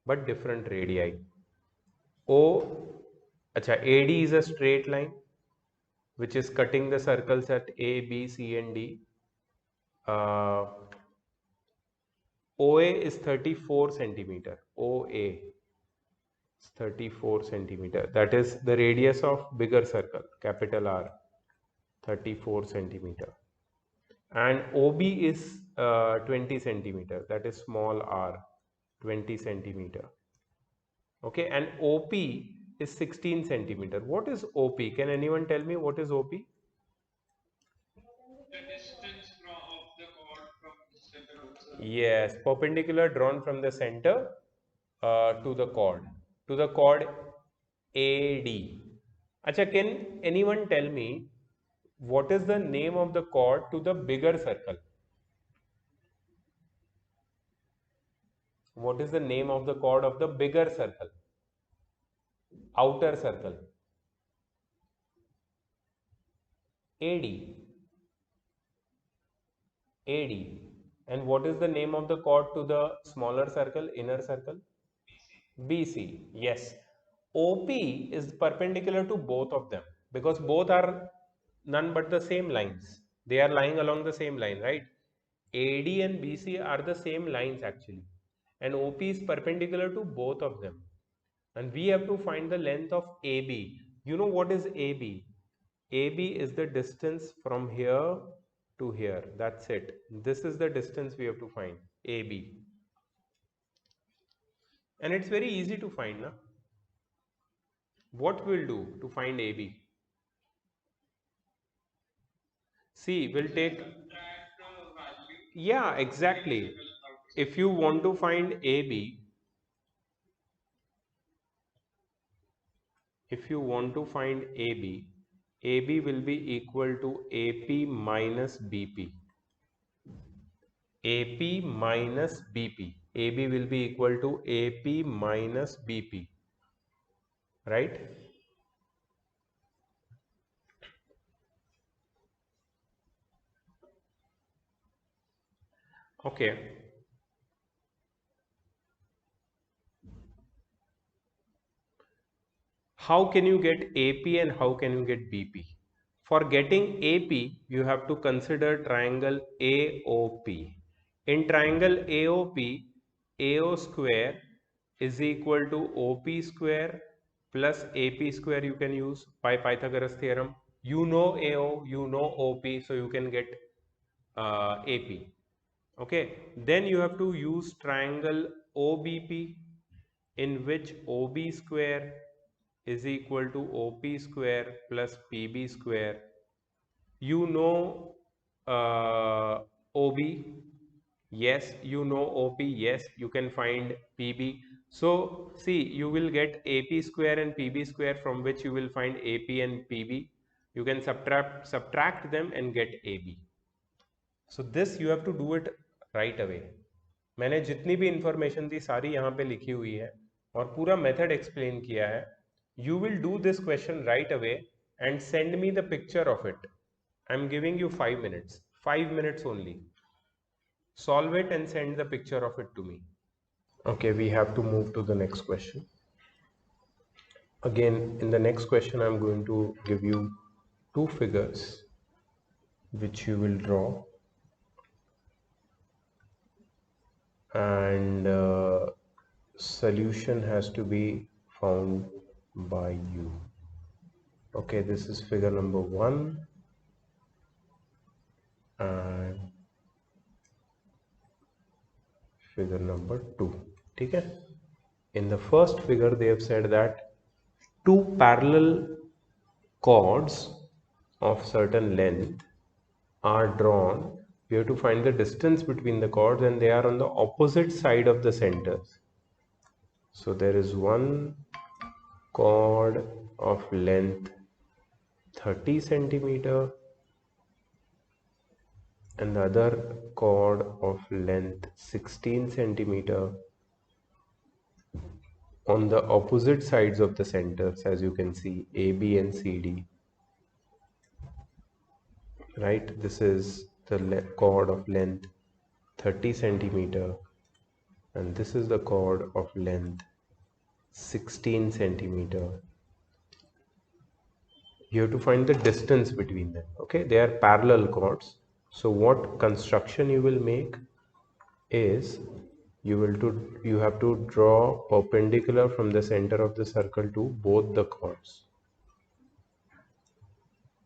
but different radii. AD is a straight line which is cutting the circles at A, B, C, and D. OA is 34 centimeter. OA is 34 centimeter. That is the radius of bigger circle, capital R, 34 centimeter. And OB is 20 centimeter. That is small r, 20 centimeter. Okay, and OP is 16 centimeter. What is OP? Can anyone tell me what is OP? The distance of the chord from the center of the circle. Yes, perpendicular drawn from the center to the chord AD. Acha, can anyone tell me what is the name of the chord to the bigger circle? What is the name of the chord of the bigger circle? Outer circle. AD. AD. And what is the name of the chord to the smaller circle, inner circle? BC. Yes. OP is perpendicular to both of them because both are none but the same lines. They are lying along the same line, right? AD and BC are the same lines actually. And OP is perpendicular to both of them. And we have to find the length of AB. You know what is AB? AB is the distance from here to here. That's it. This is the distance we have to find, AB. And it's very easy to find, na? What we'll do to find AB? See, we'll take... Subtract the value. Yeah, exactly. If you want to find AB, AB will be equal to AP minus BP. AP minus BP. AB will be equal to AP minus BP. Right? Okay. How can you get AP and how can you get BP? For getting AP, you have to consider triangle AOP. In triangle AOP, AO square is equal to OP square plus AP square you can use by Pythagoras theorem. You know AO, you know OP, so you can get AP. Okay, then you have to use triangle OBP in which OB square is equal to OP square plus PB square. You know OB, yes, you know OP, yes, you can find PB. So see, you will get AP square and PB square from which you will find AP and PB. You can subtract them and get AB. So this you have to do it right away. मैंने जितनी भी information दी सारी यहाँ पे लिखी हुई है और पूरा मेथड एक्सप्लेन किया है. You will do this question right away and send me the picture of it. I am giving you 5 minutes. 5 minutes only. Solve it and send the picture of it to me. Okay, we have to move to the next question. Again, in the next question, I'm going to give you two figures which you will draw, and solution has to be found by you. Okay, this is figure number 1 and figure number 2. Okay. In the first figure, they have said that two parallel chords of certain length are drawn. We have to find the distance between the chords, and they are on the opposite side of the centers. So there is one chord of length 30 centimeter and the other chord of length 16 centimeter on the opposite sides of the centers, as you can see, AB and CD. Right, this is the chord of length 30 centimeter and this is the chord of length 16 centimeter. You have to find the distance between them. Okay, they are parallel chords. So what construction you will make is you have to draw perpendicular from the center of the circle to both the chords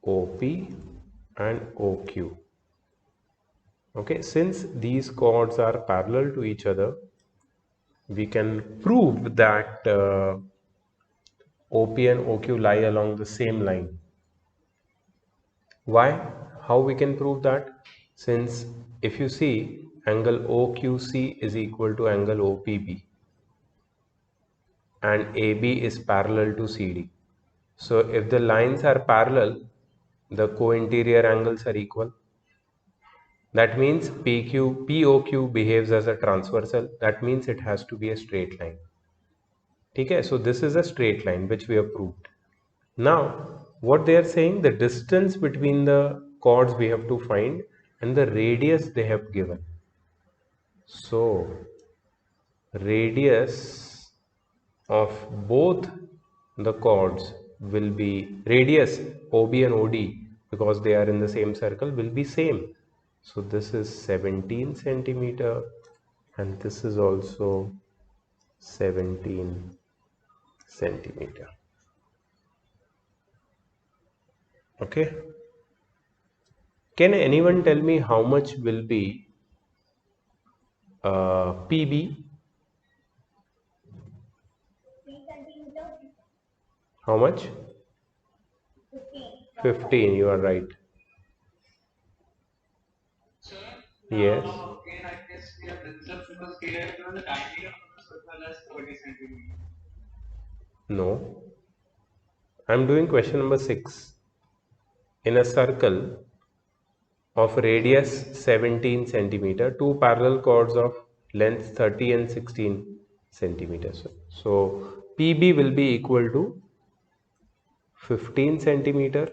OP and OQ. Okay, since these chords are parallel to each other, we can prove that OP and OQ lie along the same line. Why? How we can prove that? Since if you see, angle OQC is equal to angle OPB and AB is parallel to CD. So if the lines are parallel, the co-interior angles are equal. That means POQ behaves as a transversal. That means it has to be a straight line. Okay, so this is a straight line which we have proved. Now, what they are saying, the distance between the chords we have to find and the radius they have given. So, radius of both the chords will be, radius OB and OD, because they are in the same circle, will be same. So this is 17 centimeter and this is also 17 centimeter. Okay. Can anyone tell me how much will be PB? 3 centimeter, How much? 15. 15, you are right. Sir, Yes. again, I guess we have discussed because we have given the diameter of the circle as 30 centimeters. No. I'm doing question number 6. In a circle of radius 17 centimeter, two parallel chords of length 30 and 16 centimeters. So PB will be equal to 15 centimeter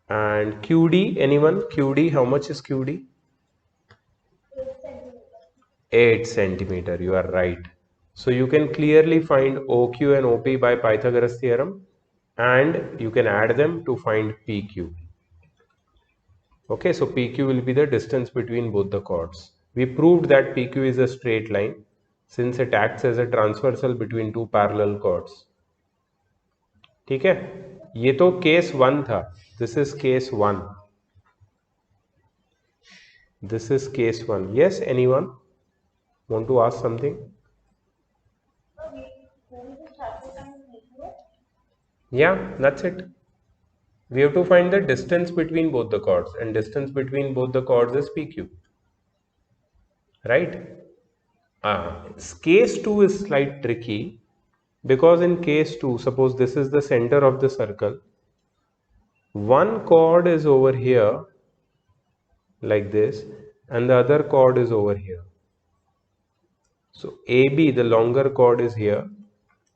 and QD, anyone? QD, how much is QD? 8 centimeter, you are right. So you can clearly find OQ and OP by Pythagoras theorem and you can add them to find PQ. Okay, so PQ will be the distance between both the chords. We proved that PQ is a straight line since it acts as a transversal between two parallel chords. ठीक है, ये तो case 1 था. This is case 1. This is case 1. Yes, anyone want to ask something? Yeah, that's it. We have to find the distance between both the chords, and distance between both the chords is PQ. Right? Case 2 is slightly tricky because in case 2, suppose this is the center of the circle. One chord is over here like this and the other chord is over here. So AB, the longer chord, is here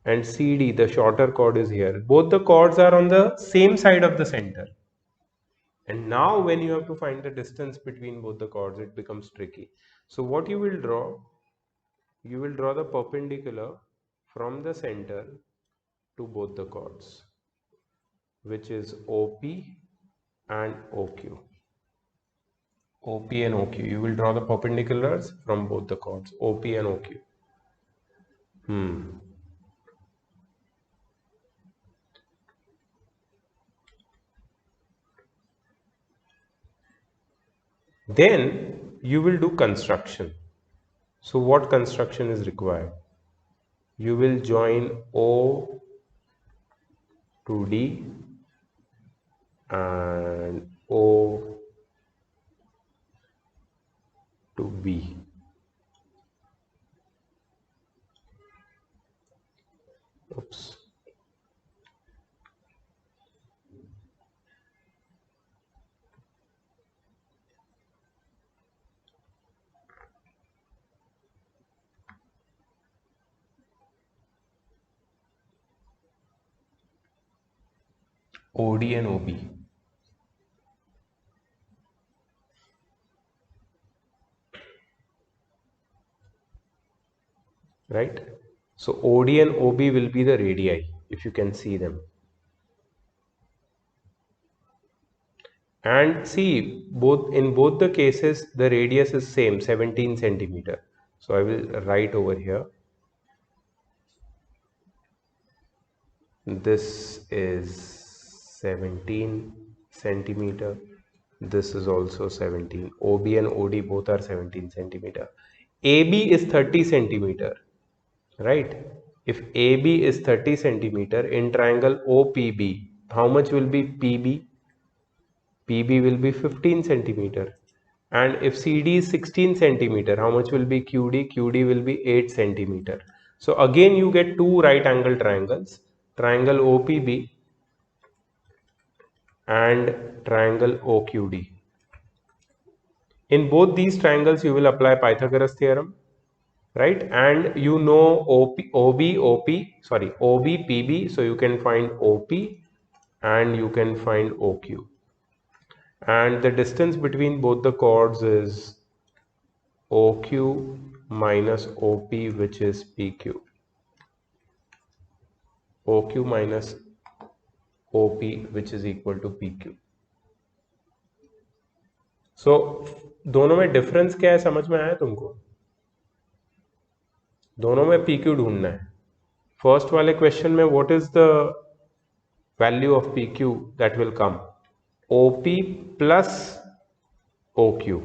and CD, the shorter chord, is here. Both the chords are on the same side of the center. And now when you have to find the distance between both the chords, it becomes tricky. So what you will draw the perpendicular from the center to both the chords, which is OP and OQ. OP and OQ. You will draw the perpendiculars from both the chords, OP and OQ. Then you will do construction. So what construction is required? You will join O to D and O to B. Oops. OD and OB. Right? So OD and OB will be the radii, if you can see them. And see, in both the cases, the radius is same, 17 centimeter. So I will write over here. This is 17 centimeter. This is also 17. OB and OD both are 17 centimeter. AB is 30 centimeter, right? If AB is 30 centimeter in triangle OPB, how much will be PB? PB will be 15 centimeter. And if CD is 16 centimeter, how much will be QD? QD will be 8 centimeter. So again you get two right angle triangles, triangle OPB and triangle OQD. In both these triangles you will apply Pythagoras theorem, right? And you know OB, PB, so you can find OP and you can find OQ. And the distance between both the chords is OQ minus OP, which is PQ. OQ minus OP, which is equal to PQ. So दोनों में difference क्या है, समझ में आया तुमको? दोनों में PQ ढूंढना है. फर्स्ट वाले क्वेश्चन में what is the value of PQ that will come? OP plus OQ.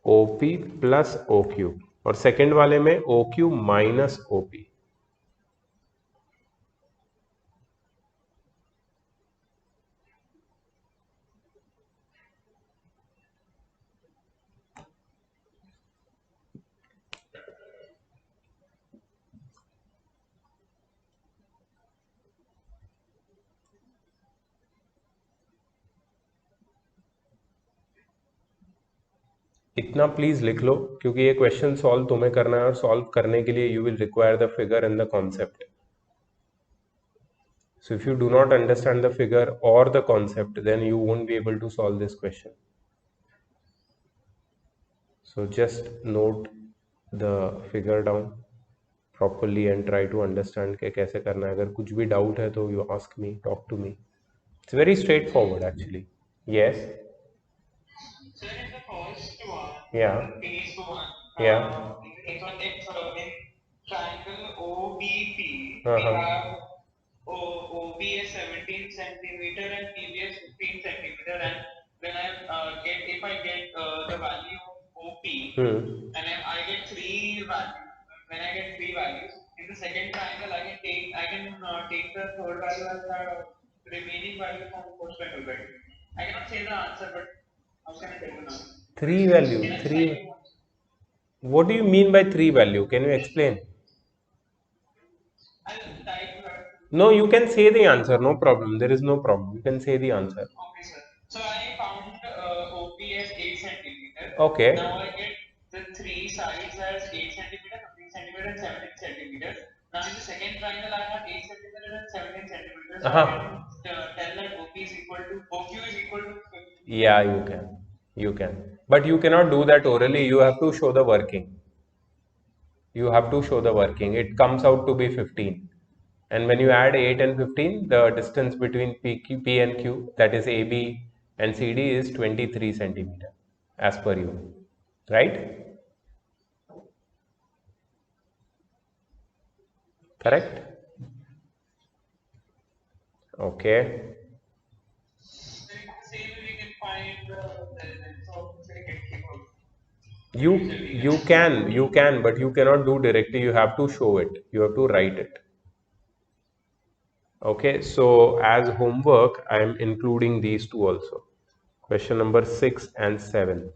OP plus OQ. और सेकेंड वाले में OQ माइनस OP. इतना प्लीज लिख लो, क्योंकि ये क्वेश्चन सॉल्व तुम्हें करना है और सॉल्व करने के लिए you will require the figure and the concept. So if you do not understand the figure or the concept, then you won't be able to solve this question. So just note the figure down properly and try to understand कि कैसे करना है. अगर कुछ भी doubt है तो you ask me, talk to me. It's very straightforward actually. Yes. So in the first one, Yeah. phase one, Yeah. in triangle OBP, Uh-huh. we have OB is 17 centimeter and PB is 15 centimeter, and when if I get the value of OP, and I get three values, when I get three values in the second triangle, I can take the third value as the remaining value from the first triangle, right? I cannot say the answer, but how can I tell you now? Three value. What do you mean by three value? Can you explain? No, you can say the answer, no problem. There is no problem. You can say the answer. Okay, sir. So I found OP as 8 centimeter. Okay. Now I get the three sides as 8 centimeter, 15 centimeter, and 17 centimeters. Now in the second triangle, I have 8 centimeter and 17 centimeters. So I can tell that OQ is equal to 15. Yeah, you can. But you cannot do that orally. You have to show the working. you have to show the working. It comes out to be 15. And when you add 8 and 15, the distance between P and Q, that is AB and CD, is 23 centimeter as per you, right? Correct? Okay. Same way we can find the length of second cube also. You can, but you cannot do directly. You have to show it. You have to write it. Okay, so as homework, I am including these two also. Question number 6 and 7.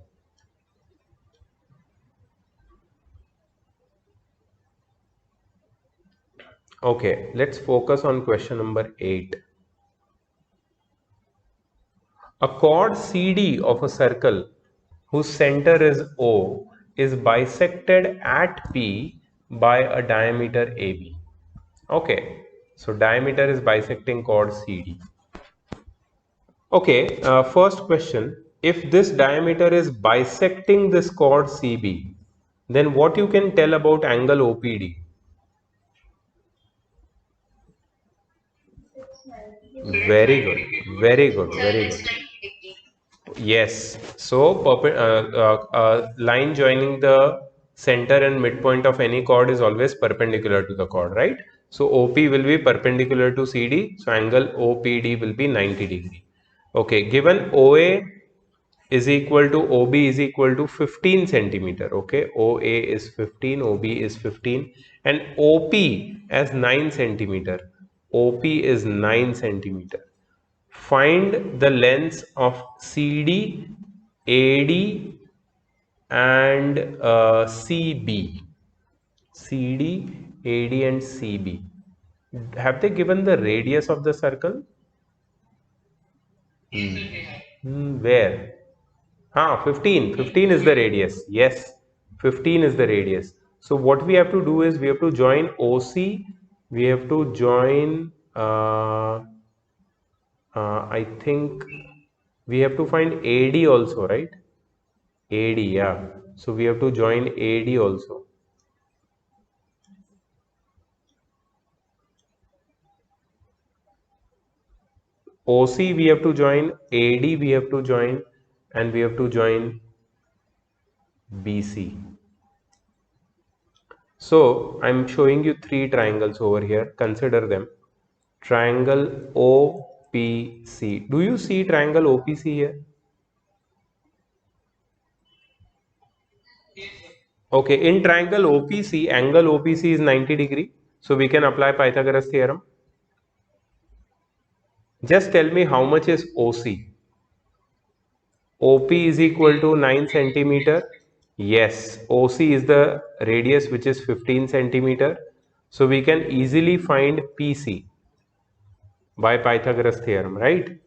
Okay, let's focus on question number 8. A chord CD of a circle whose center is O is bisected at P by a diameter AB. Okay, so diameter is bisecting chord CD. Okay, first question. If this diameter is bisecting this chord CB, then what you can tell about angle OPD? Very good, very good, Sir, very it's good. 90 degree. Yes, so line joining the center and midpoint of any chord is always perpendicular to the chord, right? So OP will be perpendicular to CD, so angle OPD will be 90 degree. Okay, given OA is equal to OB is equal to 15 centimeter. Okay, OA is 15, OB is 15, and OP as 9 centimeter. OP is 9 centimeter. Find the lengths of CD, AD, and CB. CD, AD, and CB. Have they given the radius of the circle? Where? 15. 15 is the radius. Yes, 15 is the radius. So what we have to do is we have to join OC. We have to join, I think we have to find AD also, right? AD, yeah. So we have to join AD also. OC we have to join, AD we have to join, and we have to join BC. So I'm showing you three triangles over here. Consider them. Triangle OPC. Do you see triangle OPC here? Okay, in triangle OPC, angle OPC is 90 degree. So we can apply Pythagoras theorem. Just tell me how much is OC. OP is equal to 9 centimeter. Yes, OC is the radius which is 15 centimeter. So we can easily find PC by Pythagoras theorem, right?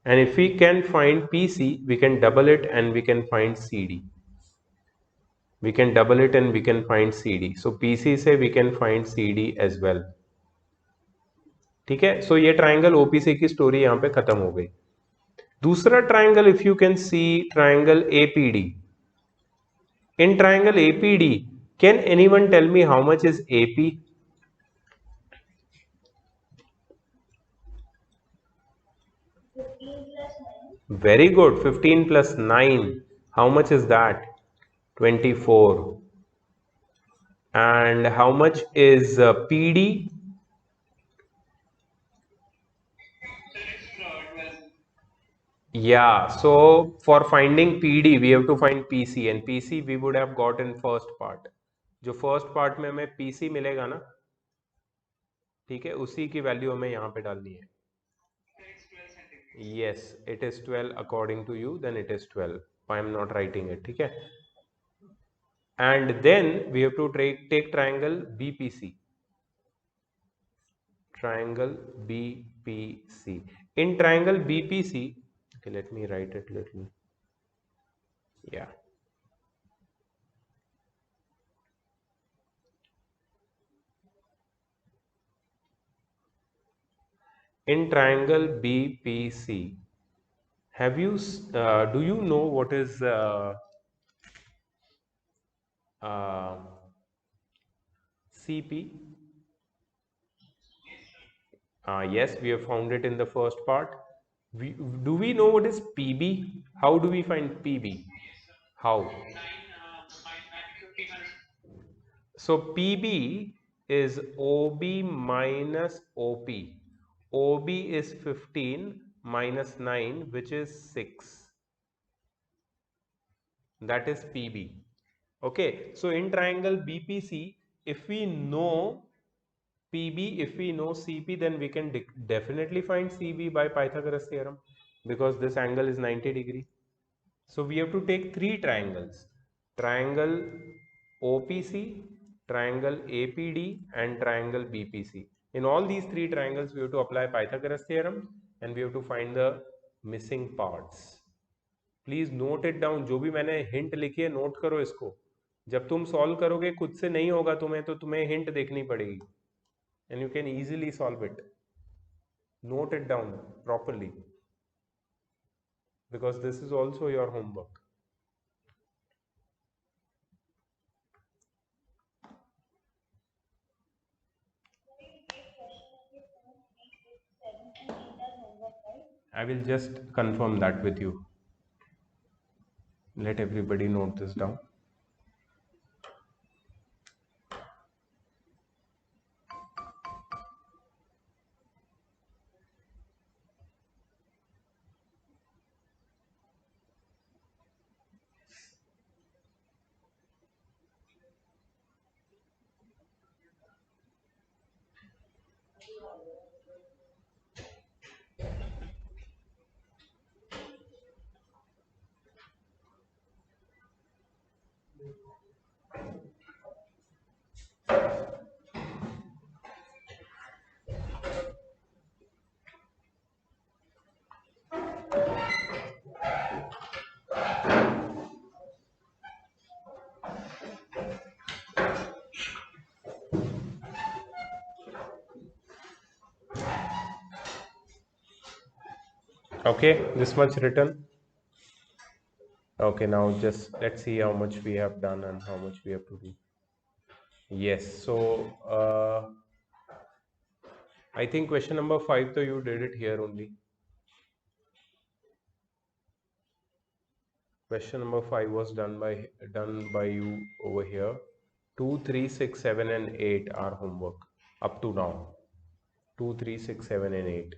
And if we can find PC, we can double it and we can find CD. We can double it and we can find CD. So PC से we can find CD as well. ठीक है, so ये triangle OPC की story यहाँ पे खत्म हो गई. दूसरा triangle, if you can see triangle APD. In triangle APD, can anyone tell me how much is AP? Very good, 15 plus 9. How much is that? 24. And how much is PD? Yeah, so for finding PD, we have to find PC, and PC we would have got in first part. जो first part में हमें PC मिलेगा ना, ठीक है, उसी की value हमें यहाँ पे डालनी है. Yes, it is 12 according to you, then it is 12. I am not writing it, ठीक है. And then we have to take triangle BPC. Triangle BPC. In triangle BPC, okay, let me write it little. Yeah. In triangle BPC, have you do you know what is CP? Yes, we have found it in the first part. Do we know what is PB? How do we find PB? How? So PB is OB minus OP. OB is 15 minus 9, which is 6. That is PB. Okay, so in triangle BPC, if we know PB, if we know CP, then we can definitely find CB by Pythagoras theorem, because this angle is 90 degree. So we have to take three triangles: triangle OPC, triangle APD, and triangle BPC. In all these three triangles, we have to apply Pythagoras theorem and we have to find the missing parts. Please note it down. जो भी मैंने hint लिखी है note करो इसको. जब तुम solve करोगे खुद से नहीं होगा तुम्हें, तो तुम्हें हिंट देखनी पड़ेगी, and you can easily solve it. Note it down properly, because this is also your homework. I will just confirm that with you. Let everybody note this down. Okay, this much written. Okay, now just let's see how much we have done and how much we have to do. Yes, so I think question number 5, so you did it here only. Question number 5 was done by you over here. 2, 3, 6, 7 and 8 are homework up to now. 2, 3, 6, 7 and 8.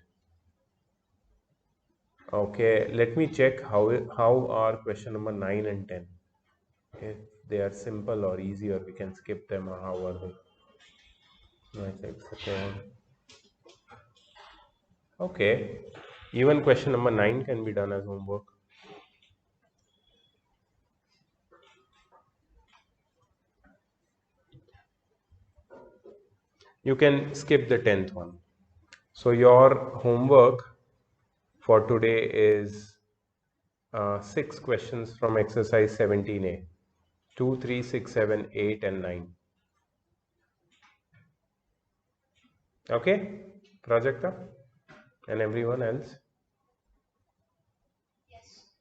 Okay, let me check how are question number 9 and 10. If they are simple or easy, or we can skip them, or how are they? Okay, even question number 9 can be done as homework. You can skip the 10th one. So your homework for today is 6 questions from exercise 17A. 2, 3, 6, 7, 8 and 9. Okay, Prajakta and everyone else? Yes.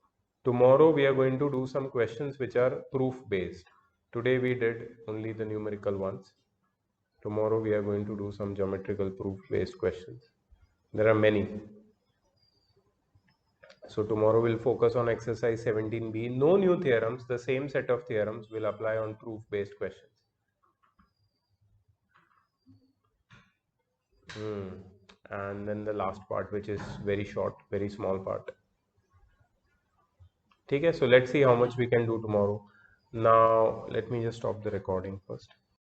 Tomorrow we are going to do some questions which are proof based. Today we did only the numerical ones. Tomorrow we are going to do some geometrical proof based questions. There are many. So tomorrow we'll focus on exercise 17B. No new theorems, the same set of theorems will apply on proof based questions. And then the last part, which is very short, very small part. Okay, so let's see how much we can do tomorrow. Now let me just stop the recording first.